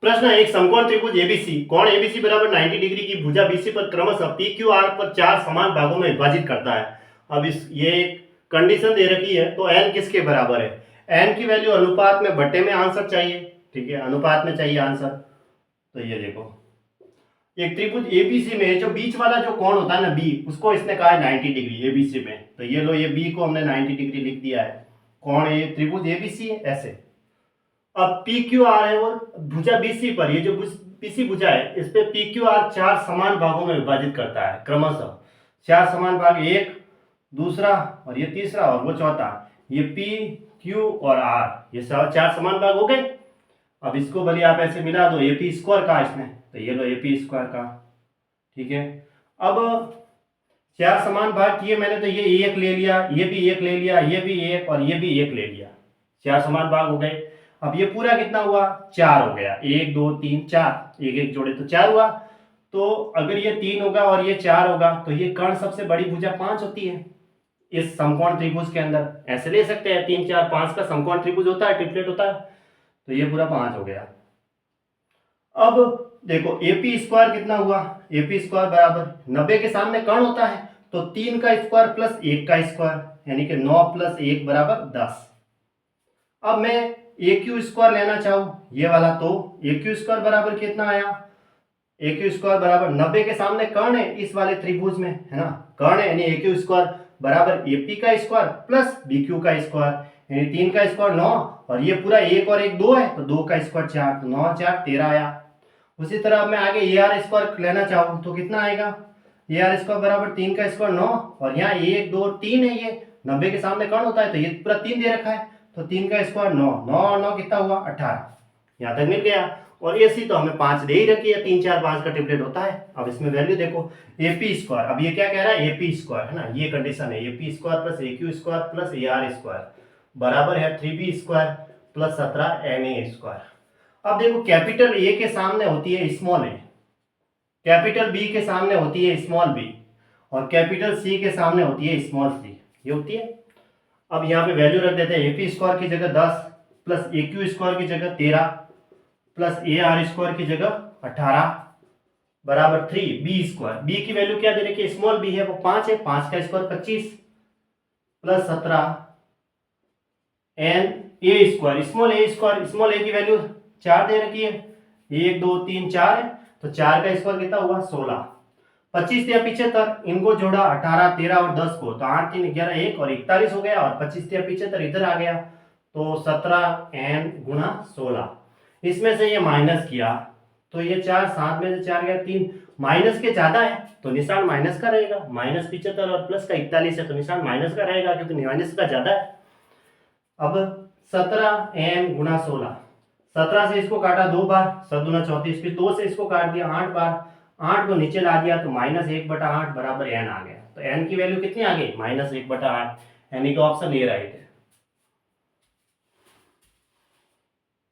प्रश्न है, एक समकोण त्रिभुज एबीसी कोण एबीसी बराबर 90 डिग्री की भुजा बीसी पर क्रमशः पी क्यू आर पर 4 समान भागों में विभाजित करता है। अब इस ये कंडीशन दे रखी है, तो एन किसके बराबर है? एन की वैल्यू अनुपात में बट्टे में आंसर चाहिए, ठीक है, अनुपात में चाहिए आंसर। तो ये देखो, एक त्रिभुज एबीसी में जो बीच वाला जो कोण होता है ना बी, उसको इसने कहा है 90 डिग्री एबीसी में। तो ये लो, ये बी को हमने 90 डिग्री लिख दिया है। कोण ये त्रिभुज एबीसी है ऐसे। अब पी क्यू आर है वो भुजा बीसी पर, ये जो बीसी भुजा है इस पे पी क्यू आर 4 समान भागों में विभाजित करता है क्रमशः। 4 समान भाग, एक, दूसरा और ये तीसरा और वो चौथा। ये पी क्यू और आर ये 4 समान भाग हो गए। अब इसको भले आप ऐसे मिला दो, ए पी स्क्वायर का इसने, तो ये लो ए पी स्क्वायर का, ठीक है। अब 4 समान भाग किए मैंने, तो ये एक ले लिया, ये भी एक ले लिया, ये भी एक और ये भी एक ले लिया, 4 समान भाग हो गए। अब ये पूरा कितना हुआ? 4 हो गया, 1 2 3 4, एक एक जोड़े तो 4 हुआ। तो अगर ये 3 होगा और ये 4 होगा तो ये कर्ण सबसे बड़ी भुजा 5 होती है इस समकोण त्रिभुज के अंदर। ऐसे ले सकते हैं, 3 4 5 का समकोण त्रिभुज होता है, ट्रिपलेट होता है। तो ये पूरा 5 हो गया। अब देखो एपी स्क्वायर कितना हुआ? एपी स्क्वायर बराबर 90 के सामने कर्ण होता है, तो 3 का स्क्वायर प्लस 1 का स्क्वायर यानी कि 9 प्लस 1 बराबर 10। अब मैं ए क्यू स्क्वायर लेना चाहूं ये वाला, तो ए क्यू स्क्वायर बराबर कितना आया? ए क्यू स्क्वायर बराबर 90 के सामने कर्ण है इस वाले त्रिभुज में, है ना, कर्ण है, यानी ए क्यू स्क्वायर बराबर ए पी का स्क्वायर प्लस बी क्यू का स्क्वायर, यानी 3 का स्क्वायर 9 और ये पूरा 1 और 1 2 है, तो 2 का स्क्वायर 4, तो 9 4 13 आया। उसी तरह अब मैं आगे ए आर स्क्वायर लेना चाहूँ तो कितना आएगा? ए आर स्क्वायर बराबर 3 का स्क्वायर 9 और यहाँ 1 2 3 है, ये 90 के सामने कर्ण होता है तो ये पूरा 3 दे रखा है, तो 3 का स्क्वायर 9, 9 और 9 कितना हुआ? 18। यहाँ तक मिल गया। और ए सी तो हमें 5 दे ही रखी है, 3 4 5 का ट्रिपलेट होता है। अब इसमें वैल्यू देखो, ए पी स्क्वायर, अब ये क्या कह रहा है? ए पी स्क्वायर, है ना, ये कंडीशन है, a p square plus a q square plus a r square बराबर है 3b square plus 17 N a square. अब देखो, कैपिटल ए के सामने होती है स्मॉल ए, कैपिटल बी के सामने होती है स्मॉल बी और कैपिटल सी के सामने होती है स्मॉल सी, ये होती है। अब यहाँ पे वैल्यू रख देते हैं, ए पी स्क्वायर की जगह 10 प्लस ए क्यू स्क्वायर की जगह 13 प्लस ए आर स्क्वायर की जगह 18 बराबर 3 बी स्क्वायर। बी की वैल्यू क्या दे रखी है? स्मॉल बी है वो 5 है, 5 का square 25 plus 17 N a square. Small a square, small a की वैल्यू 4 दे रखी है, 1 2 3 4 है, तो 4 का स्क्वायर कितना हुआ? 16। 25 या 75, इनको जोड़ा 18 13 और 10 को, तो 8 3 11 1 और 41 हो गया, और 25 या 75 इधर आ गया, तो 17 एन गुणा 16। इसमें से ये माइनस किया तो ये 4, 7 में से 4 गया 3, माइनस के ज्यादा है तो निशान माइनस का रहेगा, माइनस 75 और प्लस का 41 है तो निशान माइनस का रहेगा क्योंकि माइनस का ज्यादा है। अब 17 एन गुणा 16, 17 से इसको काटा 2 बार, 7 दूना 34, फिर 2 से इसको काट दिया 8 बार, 8 को नीचे ला दिया तो -1/8 बराबर एन आ गया। तो एन की वैल्यू कितनी आ गई? -1/8, यानी कि ऑप्शन ए राइट है।